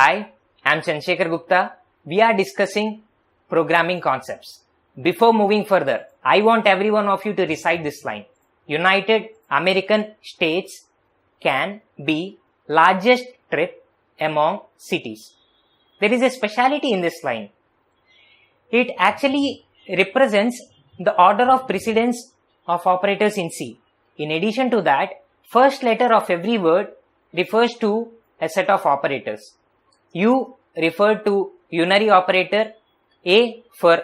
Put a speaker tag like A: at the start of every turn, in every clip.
A: Hi, I'm Chandrasekhar Gupta. We are discussing programming concepts. Before moving further, I want every one of you to recite this line. United American States can be largest trip among cities. There is a speciality in this line. It actually represents the order of precedence of operators in C. In addition to that, first letter of every word refers to a set of operators. U referred to unary operator, A for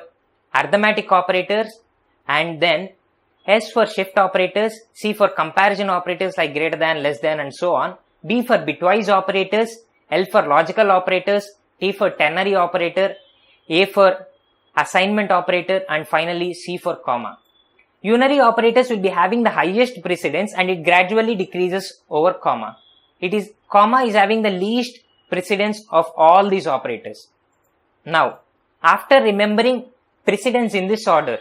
A: arithmetic operators, and then S for shift operators, C for comparison operators like greater than, less than, and so on, B for bitwise operators, L for logical operators, T for ternary operator, A for assignment operator, and finally C for comma. Unary operators will be having the highest precedence and it gradually decreases over comma. Comma is having the least precedence of all these operators. Now, after remembering precedence in this order,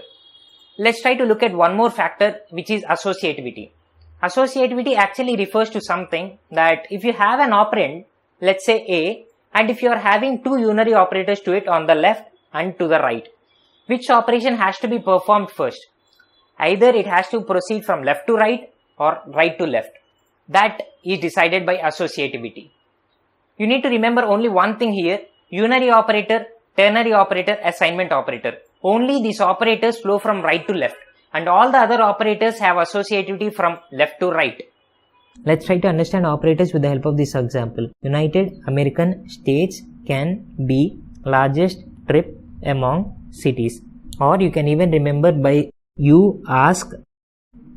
A: let's try to look at one more factor, which is associativity. Associativity actually refers to something that if you have an operand, let's say A, and if you are having two unary operators to it on the left and to the right, which operation has to be performed first? Either it has to proceed from left to right or right to left. That is decided by associativity. You need to remember only one thing here: unary operator, ternary operator, assignment operator. Only these operators flow from right to left, and all the other operators have associativity from left to right. Let's try to understand operators with the help of this example. United American States can be largest trip among cities. Or you can even remember by you ask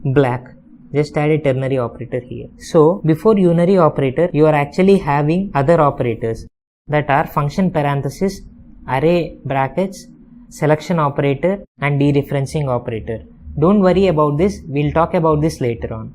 A: black. Just add a ternary operator here. So, before unary operator, you are actually having other operators that are function parenthesis, array brackets, selection operator, and dereferencing operator. Don't worry about this, we'll talk about this later on.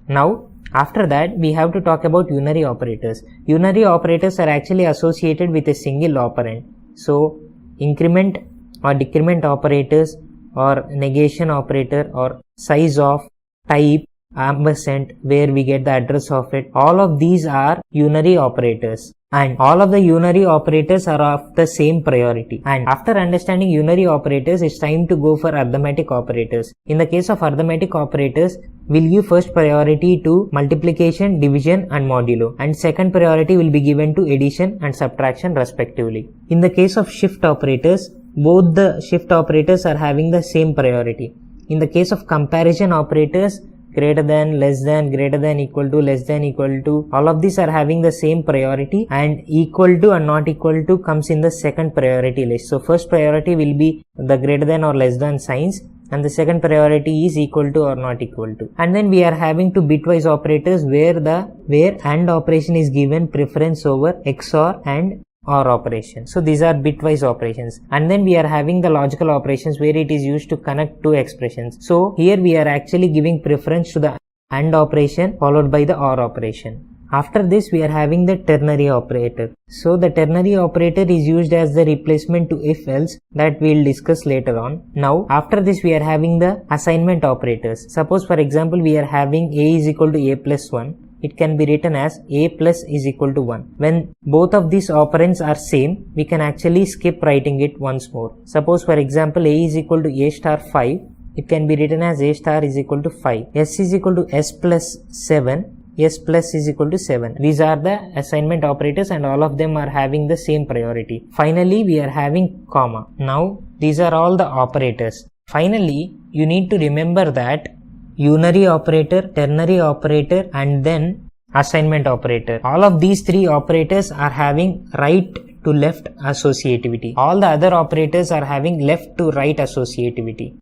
A: Now, after that, we have to talk about unary operators. Unary operators are actually associated with a single operand. So, increment or decrement operators, or negation operator, or size of, type, ampersand, where we get the address of it. All of these are unary operators, and all of the unary operators are of the same priority. And after understanding unary operators, it's time to go for arithmetic operators. In the case of arithmetic operators, we'll give first priority to multiplication, division, and modulo, and second priority will be given to addition and subtraction respectively. In the case of shift operators, both the shift operators are having the same priority. In the case of comparison operators, greater than, less than, greater than, equal to, less than, equal to, all of these are having the same priority, and equal to and not equal to comes in the second priority list. So first priority will be the greater than or less than signs, and the second priority is equal to or not equal to. And then we are having two bitwise operators where AND operation is given preference over XOR and OR operation. So these are bitwise operations. And then we are having the logical operations where it is used to connect two expressions. So here we are actually giving preference to the AND operation followed by the OR operation. After this, we are having the ternary operator. So the ternary operator is used as the replacement to if else, that we will discuss later on. Now after this, we are having the assignment operators. Suppose for example we are having A is equal to A plus 1. It can be written as A plus is equal to 1. When both of these operands are same, we can actually skip writing it once more. Suppose for example A is equal to A star 5. It can be written as A star is equal to 5. S is equal to S plus 7. S plus is equal to 7. These are the assignment operators and all of them are having the same priority. Finally, we are having comma. Now, these are all the operators. Finally, you need to remember that unary operator, ternary operator, and then assignment operator. All of these three operators are having right to left associativity. All the other operators are having left to right associativity.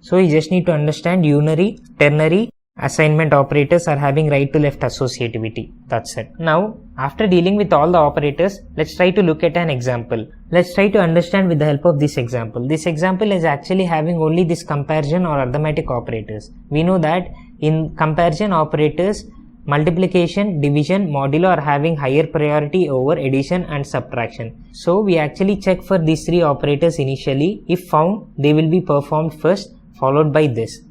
A: So you just need to understand unary, ternary, assignment operators are having right to left associativity. That's it. Now, after dealing with all the operators, let's try to look at an example. Let's try to understand with the help of this example. This example is actually having only this comparison or arithmetic operators. We know that in comparison operators, multiplication, division, modulo are having higher priority over addition and subtraction. So we actually check for these three operators initially. If found, they will be performed first, followed by this.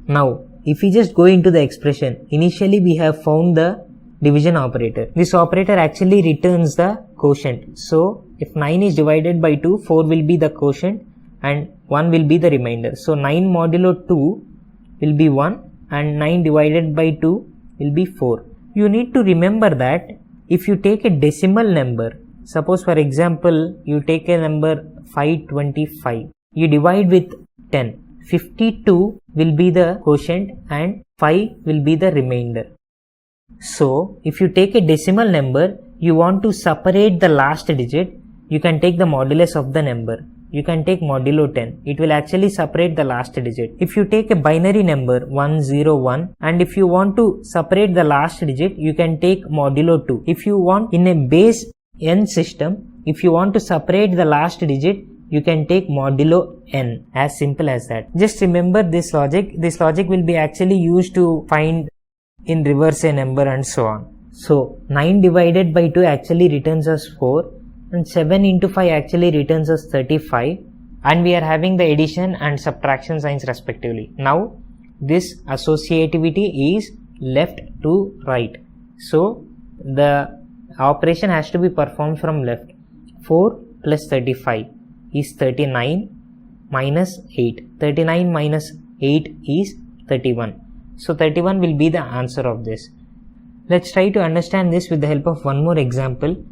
A: Now, if we just go into the expression, initially we have found the division operator. This operator actually returns the quotient. So if 9 is divided by 2, 4 will be the quotient and 1 will be the remainder. So 9 modulo 2 will be 1 and 9 divided by 2 will be 4. You need to remember that if you take a decimal number, suppose for example you take a number 525, you divide with 10, 52 will be the quotient and 5 will be the remainder. So if you take a decimal number, you want to separate the last digit, you can take the modulus of the number. You can take modulo 10. It will actually separate the last digit. If you take a binary number 101 and if you want to separate the last digit, you can take modulo 2. If you want in a base n system, if you want to separate the last digit, you can take modulo n. As simple as that. Just remember this logic. This logic will be actually used to find in reverse a number and so on. So 9 divided by 2 actually returns us 4 and 7 into 5 actually returns us 35, and we are having the addition and subtraction signs respectively. Now this associativity is left to right. So the operation has to be performed from left. 4 plus 35 is 39 minus 8. 39 minus 8 is 31. So 31 will be the answer of this. Let's try to understand this with the help of one more example.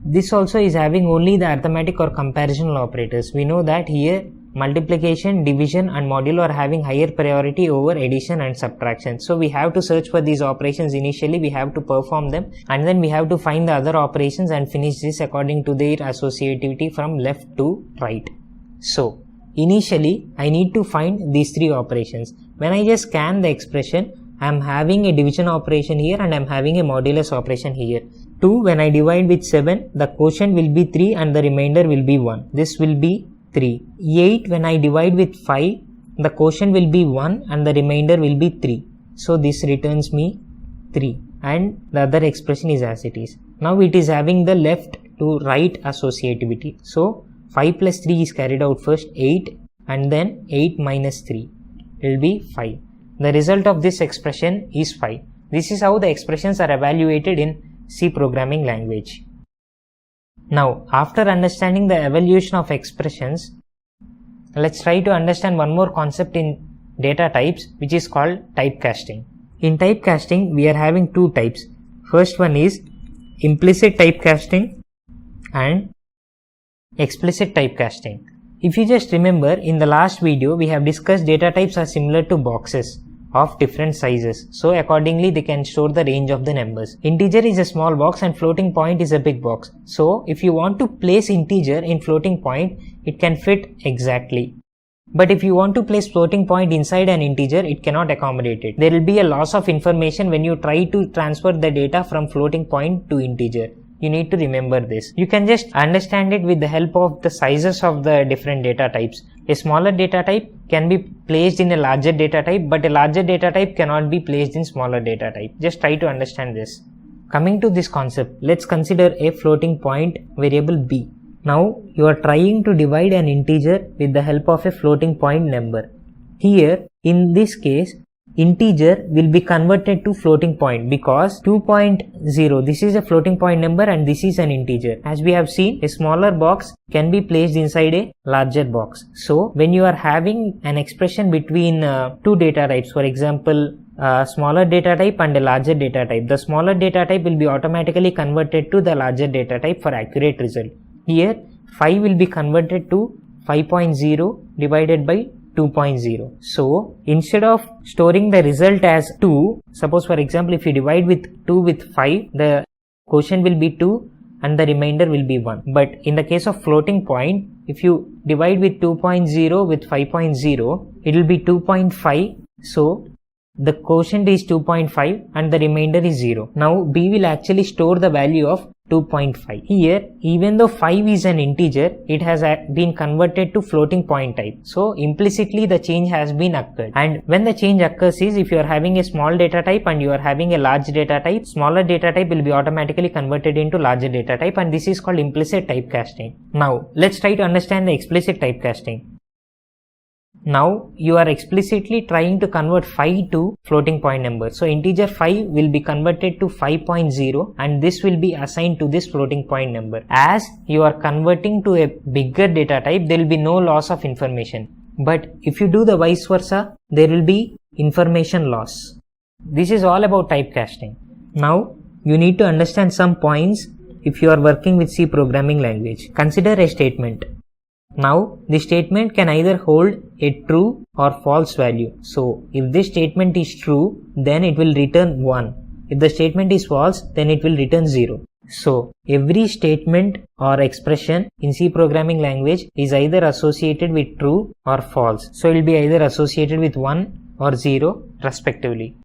A: This also is having only the arithmetic or comparational operators. We know that here multiplication, division and modulo are having higher priority over addition and subtraction. So we have to search for these operations initially, we have to perform them and then we have to find the other operations and finish this according to their associativity from left to right. So initially I need to find these three operations. When I just scan the expression, I am having a division operation here and I am having a modulus operation here. 2 when I divide with 7, the quotient will be 3 and the remainder will be 1. This will be 3. 8 when I divide with 5, the quotient will be 1 and the remainder will be 3. So this returns me 3 and the other expression is as it is. Now it is having the left to right associativity. So 5 plus 3 is carried out first, 8 and then 8 minus 3 will be 5. The result of this expression is 5. This is how the expressions are evaluated in C programming language. Now, after understanding the evaluation of expressions, let's try to understand one more concept in data types, which is called typecasting. In typecasting, we are having two types. First one is implicit typecasting and explicit typecasting. If you just remember, in the last video, we have discussed data types are similar to boxes of different sizes. So accordingly, they can store the range of the numbers. Integer is a small box and floating point is a big box. So if you want to place integer in floating point, it can fit exactly. But if you want to place floating point inside an integer, it cannot accommodate it. There will be a loss of information when you try to transfer the data from floating point to integer. You need to remember this. You can just understand it with the help of the sizes of the different data types. A smaller data type can be placed in a larger data type, but a larger data type cannot be placed in smaller data type. Just try to understand this. Coming to this concept, let's consider a floating point variable b. Now you are trying to divide an integer with the help of a floating point number. Here, in this case, integer will be converted to floating point because 2.0, this is a floating point number and this is an integer. As we have seen, a smaller box can be placed inside a larger box. So when you are having an expression between two data types, for example, smaller data type and a larger data type, the smaller data type will be automatically converted to the larger data type for accurate result. Here 5 will be converted to 5.0 divided by 2.0. So instead of storing the result as 2, suppose for example if you divide with 2 with 5, the quotient will be 2 and the remainder will be 1. But in the case of floating point, if you divide with 2.0 with 5.0, it will be 2.5. So the quotient is 2.5 and the remainder is 0. Now B will actually store the value of 2.5. Here, even though 5 is an integer, it has been converted to floating point type. So implicitly the change has been occurred. And when the change occurs is, if you are having a small data type and you are having a large data type, smaller data type will be automatically converted into larger data type, and this is called implicit typecasting. Now let's try to understand the explicit typecasting. Now you are explicitly trying to convert 5 to floating point number. So integer 5 will be converted to 5.0 and this will be assigned to this floating point number. As you are converting to a bigger data type, there will be no loss of information. But if you do the vice versa, there will be information loss. This is all about typecasting. Now you need to understand some points if you are working with C programming language. Consider a statement. Now the statement can either hold a true or false value. So if this statement is true, then it will return 1. If the statement is false, then it will return 0. So every statement or expression in C programming language is either associated with true or false. So it will be either associated with 1 or 0 respectively.